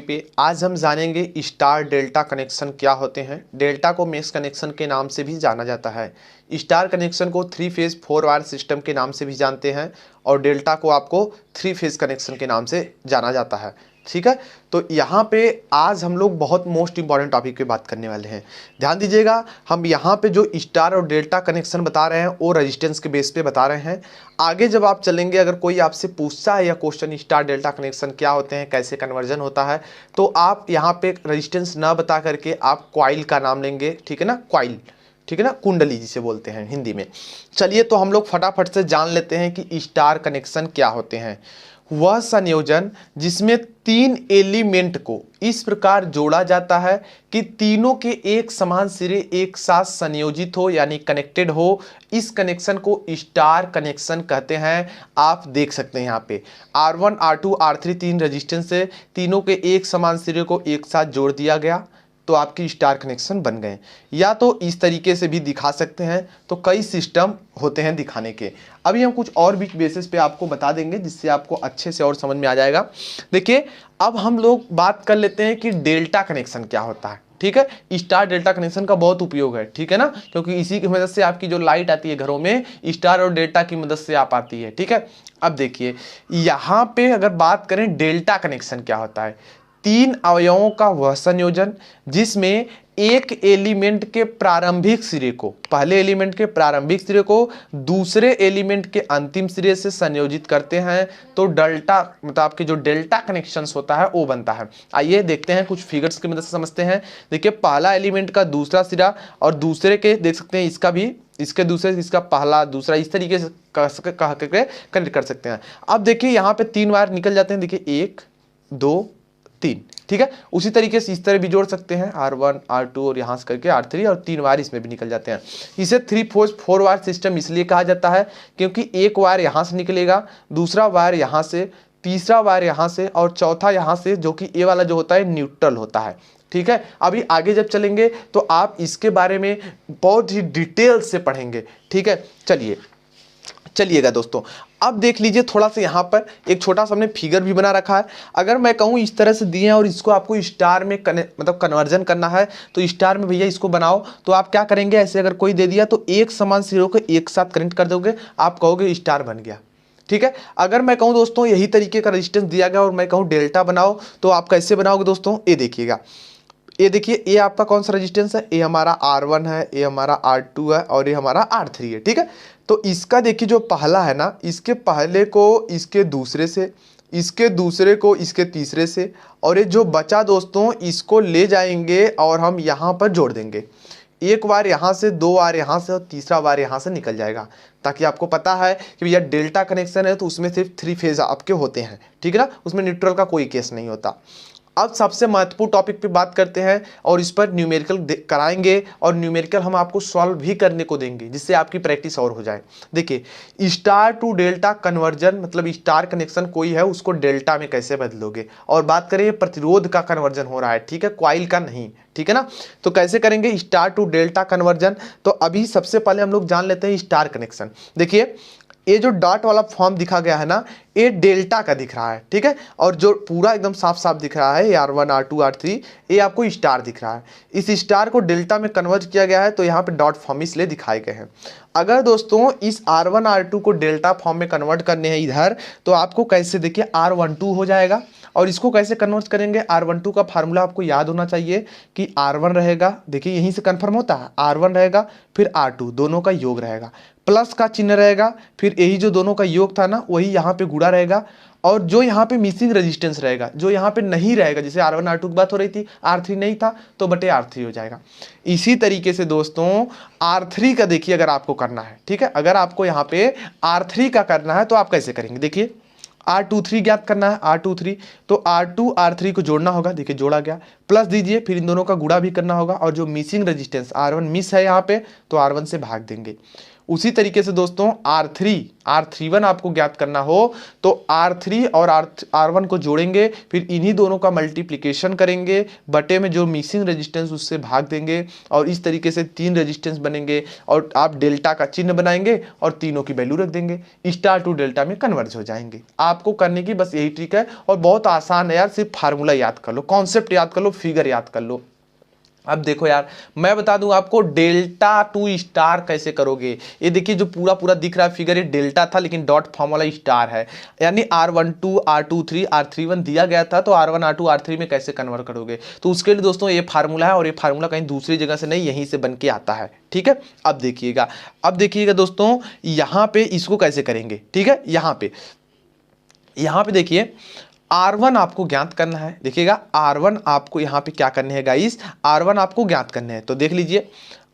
पे आज हम जानेंगे स्टार डेल्टा कनेक्शन क्या होते हैं। डेल्टा को मेश कनेक्शन के नाम से भी जाना जाता है। स्टार कनेक्शन को 3 फेज 4 वायर सिस्टम के नाम से भी जानते हैं और डेल्टा को आपको 3 फेज कनेक्शन के नाम से जाना जाता है। ठीक है, तो यहाँ पे आज हम लोग बहुत मोस्ट इंपॉर्टेंट टॉपिक पे बात करने वाले हैं। ध्यान दीजिएगा, हम यहाँ पे जो स्टार और डेल्टा कनेक्शन बता रहे हैं वो रेजिस्टेंस के बेस पे बता रहे हैं। आगे जब आप चलेंगे, अगर कोई आपसे पूछता है या क्वेश्चन स्टार डेल्टा कनेक्शन क्या होते हैं, कैसे कन्वर्जन होता है, तो आप यहाँ पे रेजिस्टेंस ना बता करके आप कॉइल का नाम लेंगे। ठीक है ना, कॉइल, ठीक है ना, कुंडली जिसे बोलते हैं हिंदी में। चलिए तो हम लोग फटाफट से जान लेते हैं कि स्टार कनेक्शन क्या होते हैं। वह संयोजन जिसमें 3 एलिमेंट को इस प्रकार जोड़ा जाता है कि तीनों के एक समान सिरे एक साथ संयोजित हो यानी कनेक्टेड हो, इस कनेक्शन को स्टार कनेक्शन कहते हैं। आप देख सकते हैं यहाँ पे R1 R2 R3 3 रेजिस्टेंस से तीनों के एक समान सिरे को एक साथ जोड़ दिया गया तो आपकी स्टार कनेक्शन बन गए। या तो इस तरीके से भी दिखा सकते हैं, तो कई सिस्टम होते हैं दिखाने के। अभी हम कुछ और भी बेसिस पे आपको बता देंगे जिससे आपको अच्छे से और समझ में आ जाएगा। देखिए, अब हम लोग बात कर लेते हैं कि डेल्टा कनेक्शन क्या होता है। ठीक है, स्टार डेल्टा कनेक्शन का बहुत उपयोग है, ठीक है ना, क्योंकि इसी की मदद से आपकी जो लाइट आती है घरों में, स्टार और डेल्टा की मदद से आप आती है। ठीक है, अब देखिए यहाँ पे अगर बात करें डेल्टा कनेक्शन क्या होता है, 3 अवयवों का वह संयोजन जिसमें एक एलिमेंट के प्रारंभिक सिरे को, पहले एलिमेंट के प्रारंभिक सिरे को दूसरे एलिमेंट के अंतिम सिरे से संयोजित करते हैं, तो डेल्टा मतलब आपके जो डेल्टा कनेक्शंस होता है वो बनता है। आइए देखते हैं, कुछ फिगर्स की मदद से समझते हैं। देखिए, पहला एलिमेंट का दूसरा सिरा और दूसरे के देख सकते हैं, इसका भी, इसके दूसरे, इसका पहला दूसरा, इस तरीके से कह करके कनेक्ट कर सकते हैं। अब देखिए यहाँ पे 3 वायर निकल जाते हैं। देखिए 1 2 3, ठीक है। उसी तरीके से इस तरह भी जोड़ सकते हैं, R1 R2 और यहाँ से करके R3, और 3 वायर इसमें भी निकल जाते हैं। इसे 3 फेज 4 वायर सिस्टम इसलिए कहा जाता है क्योंकि एक वायर यहाँ से निकलेगा, दूसरा वायर यहाँ से, तीसरा वायर यहाँ से और चौथा यहाँ से, जो कि ये वाला जो होता है न्यूट्रल होता है। ठीक है, अभी आगे जब चलेंगे तो आप इसके बारे में बहुत ही डिटेल से पढ़ेंगे। ठीक है, चलिएगा दोस्तों, अब देख लीजिए थोड़ा सा यहाँ पर एक छोटा सा हमने फिगर भी बना रखा है। अगर मैं कहूँ इस तरह से दिए हैं और इसको आपको स्टार में मतलब कन्वर्जन करना है, तो स्टार में भैया इसको बनाओ, तो आप क्या करेंगे, ऐसे अगर कोई दे दिया तो एक समान सिरों को एक साथ कनेक्ट कर दोगे, आप कहोगे स्टार बन गया। ठीक है, अगर मैं कहूँ दोस्तों यही तरीके का रेजिस्टेंस दिया गया और मैं कहूँ डेल्टा बनाओ, तो आप कैसे बनाओगे दोस्तों, ये देखिएगा, ये देखिए, ये आपका कौन सा रेजिस्टेंस है, ये हमारा R1 है, ये हमारा R2 है और ये हमारा R3 है। ठीक है, तो इसका देखिए जो पहला है ना, इसके पहले को इसके दूसरे से, इसके दूसरे को इसके तीसरे से, और ये जो बचा दोस्तों इसको ले जाएंगे और हम यहाँ पर जोड़ देंगे। एक वायर यहाँ से, 2 वायर यहाँ से और तीसरा वायर यहाँ से निकल जाएगा, ताकि आपको पता है कि भैया डेल्टा कनेक्शन है तो उसमें सिर्फ 3 फेज आपके होते हैं। ठीक है ना, उसमें न्यूट्रल का कोई केस नहीं होता। अब सबसे महत्वपूर्ण टॉपिक पे बात करते हैं और इस पर न्यूमेरिकल कराएंगे और न्यूमेरिकल हम आपको सॉल्व भी करने को देंगे जिससे आपकी प्रैक्टिस और हो जाए। देखिए, स्टार टू डेल्टा कन्वर्जन मतलब स्टार कनेक्शन कोई है उसको डेल्टा में कैसे बदलोगे, और बात करें प्रतिरोध का कन्वर्जन हो रहा है, ठीक है, कॉइल का नहीं। ठीक है ना, तो कैसे करेंगे स्टार टू डेल्टा कन्वर्जन, तो अभी सबसे पहले हम लोग जान लेते हैं स्टार कनेक्शन। देखिए, ये जो डॉट वाला फॉर्म दिखा गया है ना, ये डेल्टा का दिख रहा है। ठीक है, और जो पूरा एकदम साफ साफ दिख रहा है, R1 R2 R3, ये आपको स्टार दिख रहा है। इस स्टार को डेल्टा में कन्वर्ट किया गया है तो यहाँ पे डॉट फॉर्म इसलिए दिखाए गए हैं। अगर दोस्तों इस R1 R2 को डेल्टा फॉर्म में कन्वर्ट करने हैं इधर, तो आपको कैसे, देखिए R12 हो जाएगा। और इसको कैसे कन्वर्ट करेंगे, R12 का फार्मूला आपको याद होना चाहिए कि R1 रहेगा, देखिए यहीं से कन्फर्म होता है, R1 रहेगा फिर R2, दोनों का योग रहेगा, प्लस का चिन्ह रहेगा, फिर यही जो दोनों का योग था ना वही यहाँ पे गुणा रहेगा, और जो यहाँ पे मिसिंग रेजिस्टेंस रहेगा, जो यहाँ पे नहीं रहेगा, जैसे R1 R2 की बात हो रही थी, R3 नहीं था तो बटे R3 हो जाएगा। इसी तरीके से दोस्तों R3 का देखिए अगर आपको करना है, ठीक है, अगर आपको यहाँ पे R3 का करना है तो आप कैसे करेंगे, देखिए R23 ज्ञात करना है, R23, तो R2 R3 को जोड़ना होगा, देखिए जोड़ा गया, प्लस दीजिए, फिर इन दोनों का गुणा भी करना होगा, और जो मिसिंग रेजिस्टेंस R1 मिस है यहाँ पे तो R1 से भाग देंगे। उसी तरीके से दोस्तों R31 आपको ज्ञात करना हो तो R3 और R1 को जोड़ेंगे, फिर इन्हीं दोनों का मल्टीप्लिकेशन करेंगे, बटे में जो मिसिंग रेजिस्टेंस उससे भाग देंगे और इस तरीके से 3 रेजिस्टेंस बनेंगे और आप डेल्टा का चिन्ह बनाएंगे और तीनों की वैल्यू रख देंगे, स्टार टू डेल्टा में कन्वर्ज हो जाएंगे। आपको करने की बस यही ट्रिक है और बहुत आसान है यार, सिर्फ फार्मूला याद कर लो, कॉन्सेप्ट याद कर लो, फिगर याद कर लो। अब देखो यार, मैं बता दूं आपको डेल्टा टू स्टार कैसे करोगे। ये देखिए जो पूरा पूरा दिख रहा है फिगर, ये डेल्टा था लेकिन डॉट फॉर्म वाला स्टार है, यानी R12 R23 R31 दिया गया था, तो R1 R2 R3 में कैसे कन्वर्ट करोगे। तो उसके लिए दोस्तों ये फार्मूला है और ये फार्मूला कहीं दूसरी जगह से नहीं, यहीं से बन के आता है। ठीक है, अब देखिएगा दोस्तों यहाँ पे इसको कैसे करेंगे। ठीक है, यहाँ पे देखिए R1 आपको ज्ञात करना है। देखिएगा R1 आपको यहाँ पे क्या करने हैं गाइस, R1 आपको ज्ञात करने हैं। तो देख लीजिए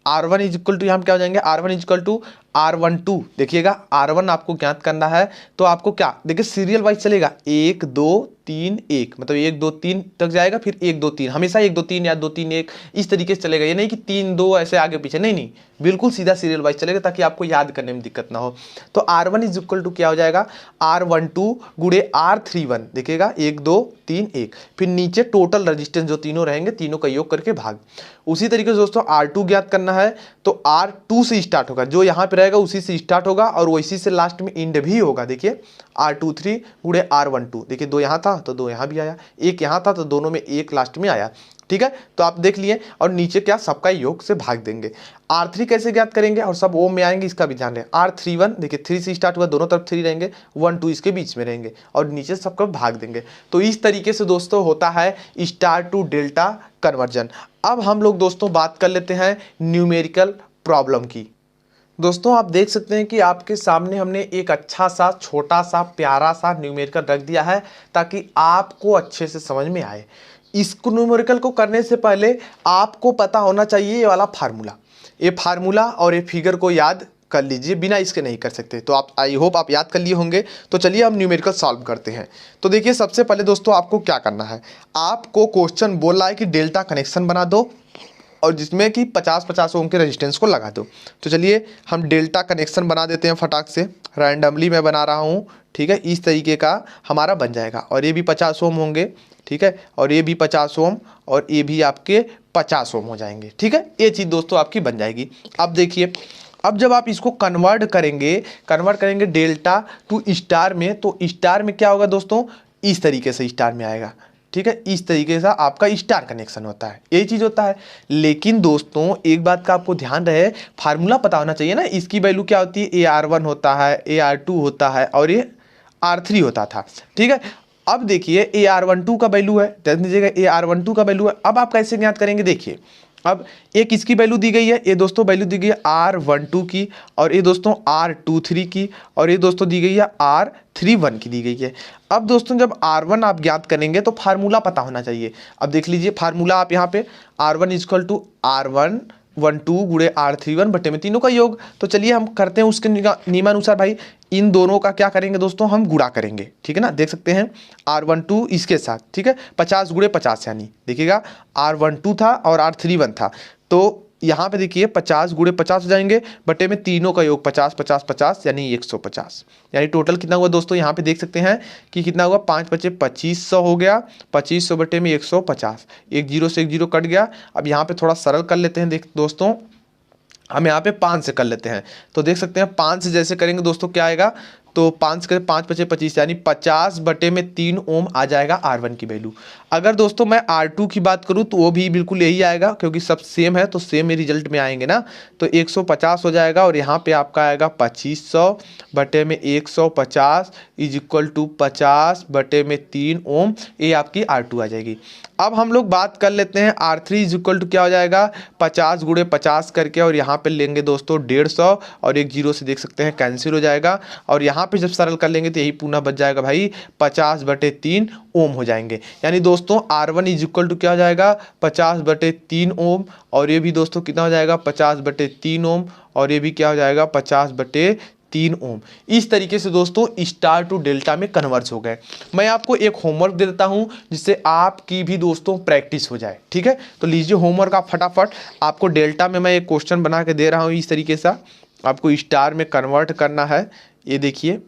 R1 इज इक्वल टू, यहाँ पे क्या हो जाएंगे, R1 is equal to R12। देखिएगा R1 आपको ज्ञात करना है तो आपको क्या, देखिए सीरियल वाइज चलेगा, 1 2 3 1, मतलब 1 2 3 तक जाएगा, फिर 1 2 3, हमेशा 1 2 3 या 2 3 1 इस तरीके से चलेगा। ये नहीं कि 3 2 ऐसे आगे पीछे, नहीं, बिल्कुल सीधा सीरियल वाइज चलेगा ताकि आपको याद करने में दिक्कत ना हो। तो R1 इज इक्वल टू क्या हो जाएगा, R12 गुणे R31। देखिएगा 1 2 3 1, फिर नीचे टोटल रजिस्टेंस जो तीनों रहेंगे, तीनों का योग करके भाग। उसी तरीके से दोस्तों R2 ज्ञात करना है तो R2 से स्टार्ट होगा, जो यहाँ पे रहेगा उसी से स्टार्ट होगा और उसी से लास्ट में इंड भी होगा। देखिए R23 गुणे R12, देखिए 2 यहाँ था तो 2 यहाँ भी आया, 1 यहाँ था तो दोनों में 1 लास्ट में आया। ठीक है, तो आप देख लिए, और नीचे क्या, सबका योग से भाग देंगे। R3 कैसे ज्ञात करेंगे, और सब ओम में आएंगे, इसका भी ध्यान रहे। R31 देखिए 3 से स्टार्ट हुआ, दोनों तरफ 3 रहेंगे, 1 2 इसके बीच में रहेंगे और नीचे सबका भाग देंगे। तो इस तरीके से दोस्तों होता है स्टार टू डेल्टा कन्वर्जन। अब हम लोग दोस्तों बात कर लेते हैं न्यूमेरिकल प्रॉब्लम की। दोस्तों आप देख सकते हैं कि आपके सामने हमने एक अच्छा सा छोटा सा प्यारा सा न्यूमेरिकल रख दिया है ताकि आपको अच्छे से समझ में आए। इसको न्यूमेरिकल को करने से पहले आपको पता होना चाहिए ये वाला फार्मूला और ये फिगर को याद कर लीजिए, बिना इसके नहीं कर सकते। तो आप, आई होप आप याद कर लिए होंगे। तो चलिए हम न्यूमेरिकल सॉल्व करते हैं। तो देखिए सबसे पहले दोस्तों आपको क्या करना है, आपको क्वेश्चन बोल रहा है कि डेल्टा कनेक्शन बना दो और जिसमें कि 50-50 ओम के रेजिस्टेंस को लगा दो। तो चलिए हम डेल्टा कनेक्शन बना देते हैं फटाक से, रैंडमली मैं बना रहा हूँ। ठीक है, इस तरीके का हमारा बन जाएगा और ये भी 50 ओम होंगे। ठीक है, और ये भी 50 ओम और ये भी आपके 50 ओम हो जाएंगे। ठीक है, ये चीज़ दोस्तों आपकी बन जाएगी। अब देखिए, अब जब आप इसको कन्वर्ट करेंगे डेल्टा टू स्टार में, तो स्टार में क्या होगा दोस्तों, इस तरीके से स्टार में आएगा। ठीक है, इस तरीके से आपका स्टार कनेक्शन होता है, यही चीज़ होता है। लेकिन दोस्तों एक बात का आपको ध्यान रहे, फार्मूला पता होना चाहिए ना, इसकी वैल्यू क्या होती है, AR1 होता है, AR2 होता है और ये R3 होता था। ठीक है, अब देखिए AR12 का वैल्यू है, ध्यान दीजिएगा AR12 का वैल्यू है। अब आप कैसे ज्ञात करेंगे, देखिए अब एक इसकी वैल्यू दी गई है, ये दोस्तों वैल्यू दी गई है R12 की, और ये दोस्तों R23 की, और ये दोस्तों दी गई है R31 की दी गई है। अब दोस्तों जब R1 आप ज्ञात करेंगे तो फार्मूला पता होना चाहिए। अब देख लीजिए फार्मूला आप यहाँ पे R1 is equal to R112 गुणे R31 बटे में तीनों का योग। तो चलिए हम करते हैं उसके नियमानुसार भाई, इन दोनों का क्या करेंगे दोस्तों, हम गुणा करेंगे। ठीक है ना, देख सकते हैं R12 इसके साथ, ठीक है 50 गुणे 50, यानी देखिएगा R12 था और R31 था, तो यहाँ पे देखिए 50 गुणे 50 हो जाएंगे, बटे में तीनों का योग 50 50 50 यानी 150, यानी टोटल कितना हुआ दोस्तों, यहाँ पे देख सकते हैं कि कितना हुआ, 5 बचे 2500 हो गया, 2500 बटे में 150, एक जीरो से एक जीरो कट गया। अब यहाँ पे थोड़ा सरल कर लेते हैं, देख दोस्तों हम यहाँ पे 5 से कर लेते हैं। तो देख सकते हैं 5 से जैसे करेंगे दोस्तों क्या आएगा, तो 5 करें 5 बचे 25, यानी 50 बटे में 3 ओम आ जाएगा R1 की वैल्यू। अगर दोस्तों मैं R2 की बात करूँ तो वो भी बिल्कुल यही आएगा, क्योंकि सब सेम है तो सेम ही रिजल्ट में आएंगे ना। तो 150 हो जाएगा और यहाँ पे आपका आएगा 2500 बटे में 150 इज इक्वल टू 50 बटे में 3 ओम, ये आपकी R2 आ जाएगी। अब हम लोग बात कर लेते हैं R3 इज इक्वल टू क्या हो जाएगा, 50 गुणे 50 करके, और यहाँ पे लेंगे दोस्तों 150 और एक जीरो से देख सकते हैं कैंसिल हो जाएगा, और यहाँ पे जब सरल कर लेंगे तो यही पुनः बच जाएगा भाई 50 बटे 3 ओम हो जाएंगे। यानी दोस्तों R1 इज इक्वल टू क्या हो जाएगा, 50 बटे 3 ओम, और ये भी दोस्तों कितना हो जाएगा 50 बटे 3 ओम, और ये भी क्या हो जाएगा 50 बटे 3 ओम। इस तरीके से दोस्तों स्टार टू डेल्टा में कन्वर्ट हो गए। मैं आपको एक होमवर्क दे देता हूं जिससे आपकी भी दोस्तों प्रैक्टिस हो जाए। ठीक है, तो लीजिए होमवर्क आप फटाफट, आपको डेल्टा में मैं एक क्वेश्चन बना के दे रहा हूं इस तरीके से, आपको स्टार में कन्वर्ट करना है। ये देखिए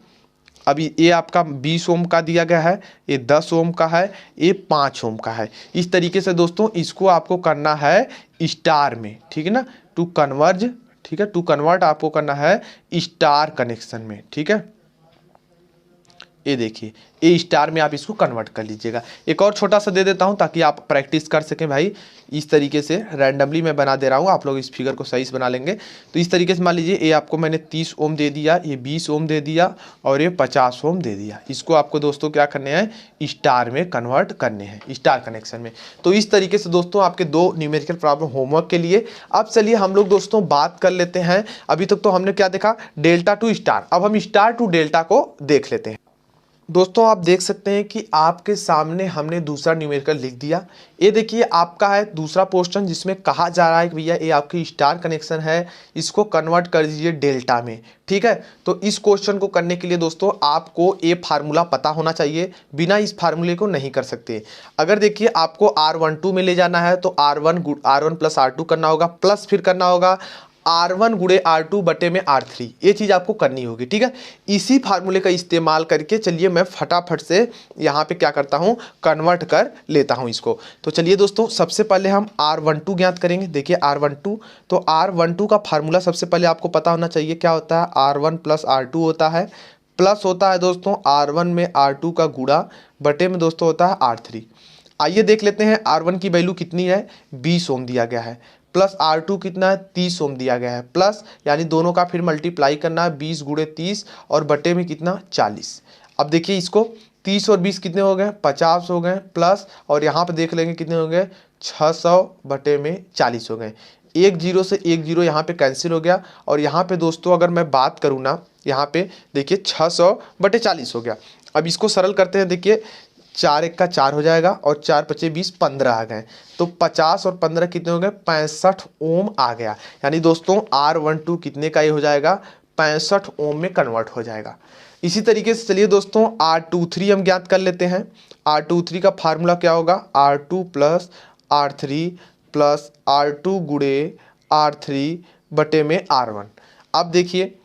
अभी ये आपका 20 ओम का दिया गया है, ये 10 ओम का है, ये 5 ओम का है। इस तरीके से दोस्तों इसको आपको करना है स्टार में, ठीक है ना, टू कन्वर्ज, ठीक है, टू कन्वर्ट आपको करना है स्टार कनेक्शन में, ठीक है। ये देखिए ए स्टार में आप इसको कन्वर्ट कर लीजिएगा। एक और छोटा सा दे देता हूं ताकि आप प्रैक्टिस कर सकें भाई। इस तरीके से रैंडमली मैं बना दे रहा हूं, आप लोग इस फिगर को सही से बना लेंगे। तो इस तरीके से मान लीजिए ये आपको मैंने 30 ओम दे दिया, ये 20 ओम दे दिया और ये 50 ओम दे दिया। इसको आपको दोस्तों क्या करने हैं, स्टार में कन्वर्ट करने हैं, स्टार कनेक्शन में। तो इस तरीके से दोस्तों आपके 2 न्यूमेरिकल प्रॉब्लम होमवर्क के लिए। अब चलिए हम लोग दोस्तों बात कर लेते हैं। अभी तक तो हमने क्या देखा, डेल्टा टू स्टार, अब हम स्टार टू डेल्टा को देख लेते हैं। दोस्तों आप देख सकते हैं कि आपके सामने हमने दूसरा न्यूमेरिकल लिख दिया। ये देखिए आपका है दूसरा पोर्शन जिसमें कहा जा रहा है कि भैया ये आपकी स्टार कनेक्शन है, इसको कन्वर्ट कर दीजिए डेल्टा में, ठीक है। तो इस क्वेश्चन को करने के लिए दोस्तों आपको ये फार्मूला पता होना चाहिए, बिना इस फार्मूले को नहीं कर सकते। अगर देखिए आपको R12 में ले जाना है तो R1 प्लस R2 करना होगा, प्लस फिर करना होगा R1 गुणे R2 बटे में R3, ये चीज़ आपको करनी होगी, ठीक है। इसी फार्मूले का इस्तेमाल करके चलिए मैं फटाफट से यहाँ पे क्या करता हूँ, कन्वर्ट कर लेता हूँ इसको। तो चलिए दोस्तों सबसे पहले हम R12 ज्ञात करेंगे। देखिए R12, तो R12 का फार्मूला सबसे पहले आपको पता होना चाहिए क्या होता है, R1 प्लस R2 होता है, प्लस होता है दोस्तों R1 में R2 का गुणा बटे में दोस्तों होता है R3। आइए देख लेते हैं R1 की वैल्यू कितनी है, 20 ओम दिया गया है, प्लस R2 कितना है, 30 ओम दिया गया है, प्लस यानी दोनों का फिर मल्टीप्लाई करना है, 20 गुणे 30 और बटे में कितना 40। अब देखिए इसको 30 और 20 कितने हो गए, 50 हो गए, प्लस और यहाँ पे देख लेंगे कितने हो गए, 600 बटे में 40 हो गए। एक जीरो से एक जीरो यहाँ पे कैंसिल हो गया। और यहाँ पे दोस्तों अगर मैं बात करूँ ना, यहाँ पे देखिए 600 बटे 40 हो गया। अब इसको सरल करते हैं, देखिए 4 एक का 4 हो जाएगा और 4 पचे 20, 15 आ गए। तो 50 और 15 कितने हो गए, 65 ओम आ गया। यानी दोस्तों R12 कितने का ये हो जाएगा, 65 ओम में कन्वर्ट हो जाएगा। इसी तरीके से चलिए दोस्तों R23 हम ज्ञात कर लेते हैं। R23 का फार्मूला क्या होगा, R2 plus R3 plus R2 गुणे R3 बटे में R1। अब देखिए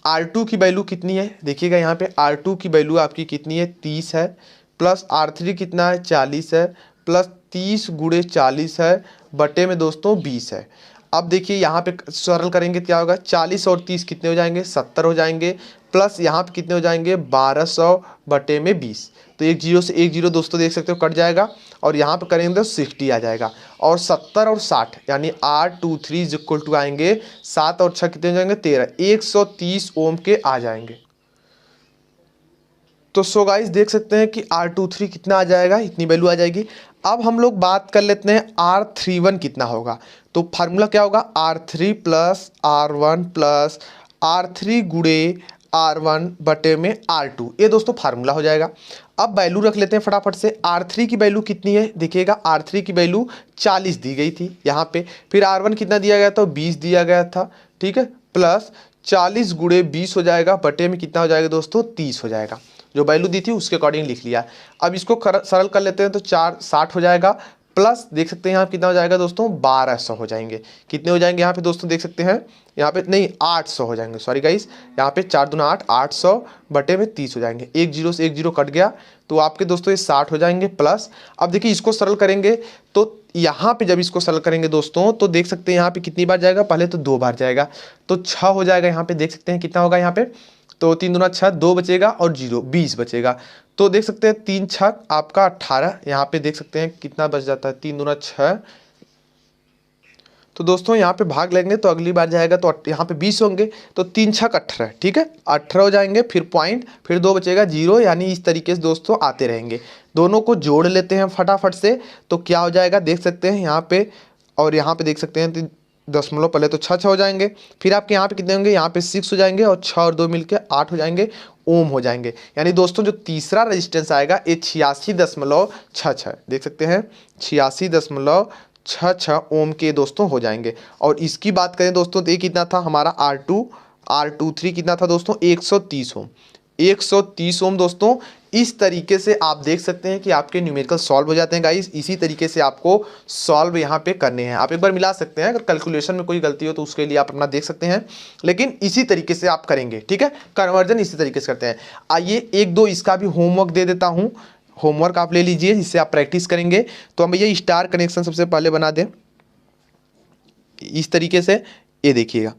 R2 की वैल्यू कितनी है, देखिएगा यहाँ पे R2 की वैल्यू आपकी कितनी है, 30 है, प्लस R3 कितना है, 40 है, प्लस 30 गुणे 40 है बटे में दोस्तों 20 है। अब देखिए यहाँ पे सरल करेंगे क्या होगा, 40 और 30 कितने हो जाएंगे, 70 हो जाएंगे, प्लस यहाँ पे कितने हो जाएंगे, 1200 बटे में 20। तो एक जीरो से एक जीरो दोस्तों देख सकते हो कट जाएगा और यहाँ पे करेंगे तो 60 आ जाएगा। और 70 और 60 यानी R23 इज इक्वल टू आएंगे 7 और 6 कितने हो जाएंगे, 13, 130 ओम के आ जाएंगे। तो सो गाइस देख सकते हैं कि R23 कितना आ जाएगा, इतनी वैल्यू आ जाएगी। अब हम लोग बात कर लेते हैं R31 कितना होगा। तो फार्मूला क्या होगा, R3 plus R1 plus R3 गुणे R1 बटे में R2, ये दोस्तों फार्मूला हो जाएगा। अब वैल्यू रख लेते हैं फटाफट से। R3 की वैल्यू कितनी है, देखिएगा R3 की वैल्यू 40 दी गई थी यहाँ पे, फिर R1 कितना दिया गया था, 20 दिया गया था, ठीक है, प्लस 40 गुणे 20 हो जाएगा बटे में कितना हो जाएगा दोस्तों, 30 हो जाएगा। जो वैल्यू दी थी उसके अकॉर्डिंग लिख लिया। अब इसको सरल कर लेते हैं तो 460 हो जाएगा, प्लस देख सकते हैं यहाँ कितना हो जाएगा दोस्तों, 1200 हो जाएंगे। कितने हो जाएंगे यहाँ पे दोस्तों देख सकते हैं, यहाँ पे नहीं 800 हो जाएंगे, सॉरी गाइस, यहाँ पे 4 दूना 8, 800 बटे में 30 हो जाएंगे। एक जीरो से एक जीरो कट गया तो आपके दोस्तों ये 60 हो जाएंगे, प्लस अब देखिए इसको सरल करेंगे तो यहाँ पे जब इसको सरल करेंगे दोस्तों तो देख सकते हैं यहाँ पे कितनी बार जाएगा, पहले तो 2 बार जाएगा तो 6 हो जाएगा। यहाँ पे देख सकते हैं कितना होगा, यहाँ पे तो 3 दूना 6, 2 बचेगा और 0, 20 बचेगा। तो देख सकते हैं 3 छक आपका 18, यहाँ पे देख सकते हैं कितना बच जाता है, 3 दूना 6। तो दोस्तों यहाँ पे भाग लेंगे तो अगली बार जाएगा तो यहाँ पे 20 होंगे, तो 3 छक 18, ठीक है, 18 हो जाएंगे, फिर पॉइंट, फिर 2 बचेगा 0, यानी इस तरीके से दोस्तों आते रहेंगे। दोनों को जोड़ लेते हैं फटाफट से, तो क्या हो जाएगा देख सकते हैं यहाँ पे, और यहाँ पे देख सकते हैं दशमलव, पहले तो 6 हो जाएंगे, फिर आपके यहाँ पे कितने होंगे, यहाँ पे 6 हो जाएंगे और 6 और 2 मिलके 8 हो जाएंगे, ओम हो जाएंगे। यानी दोस्तों जो तीसरा रेजिस्टेंस आएगा ये 86.66 देख सकते हैं, 86.66 ओम के दोस्तों हो जाएंगे। और इसकी बात करें दोस्तों तो ये कितना था हमारा R23 कितना था दोस्तों, 130 ओम। 130 ओम दोस्तों इस तरीके से आप देख सकते हैं कि आपके न्यूमेरिकल सॉल्व हो जाते हैं गाइस। इसी तरीके से आपको सॉल्व यहाँ पे करने हैं। आप एक बार मिला सकते हैं, अगर कैलकुलेशन में कोई गलती हो तो उसके लिए आप अपना देख सकते हैं, लेकिन इसी तरीके से आप करेंगे, ठीक है। कन्वर्जन इसी तरीके से करते हैं। आइए एक दो इसका भी होमवर्क दे देता हूँ, होमवर्क आप ले लीजिए जिससे आप प्रैक्टिस करेंगे। तो हम ये स्टार कनेक्शन सबसे पहले बना दें इस तरीके से। ये देखिएगा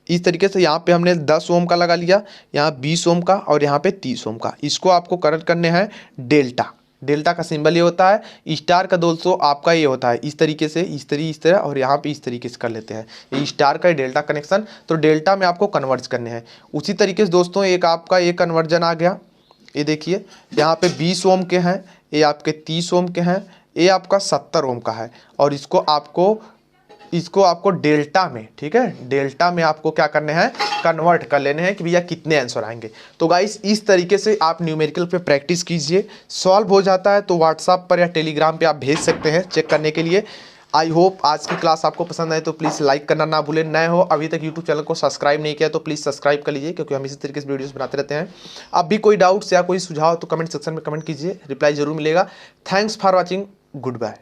इस तरीके से यहाँ पे हमने 10 ओम का लगा लिया, यहाँ 20 ओम का और यहाँ पे 30 ओम का। इसको आपको कनेक्ट करने हैं डेल्टा। डेल्टा का सिंबल ये होता है। स्टार का दोस्तों आपका ये होता है इस तरीके से, इस तरह और यहाँ पे इस तरीके से कर लेते हैं। ये स्टार का डेल्टा कनेक्शन, तो डेल्टा में आपको कन्वर्ट करने हैं। उसी तरीके से दोस्तों एक आपका ये कन्वर्जन आ गया। ये देखिए यहाँ पे 20 ओम के हैं, ये आपके 30 ओम के हैं, ये आपका 70 ओम का है। और इसको आपको डेल्टा में, ठीक है, डेल्टा में आपको क्या करने हैं, कन्वर्ट कर लेने हैं कि भैया कितने आंसर आएंगे। तो गाइस इस तरीके से आप न्यूमेरिकल पे प्रैक्टिस कीजिए। सॉल्व हो जाता है तो व्हाट्सएप पर या टेलीग्राम पे आप भेज सकते हैं चेक करने के लिए। आई होप आज की क्लास आपको पसंद आए तो प्लीज़ लाइक करना ना भूलें। नए हो अभी तक यूट्यूब चैनल को सब्सक्राइब नहीं किया तो प्लीज़ सब्सक्राइब कर लीजिए, क्योंकि हम इसी तरीके से वीडियोस बनाते रहते हैं। अब भी कोई डाउट्स या कोई सुझाव तो कमेंट सेक्शन में कमेंट कीजिए, रिप्लाई जरूर मिलेगा। Thanks for watching, good bye.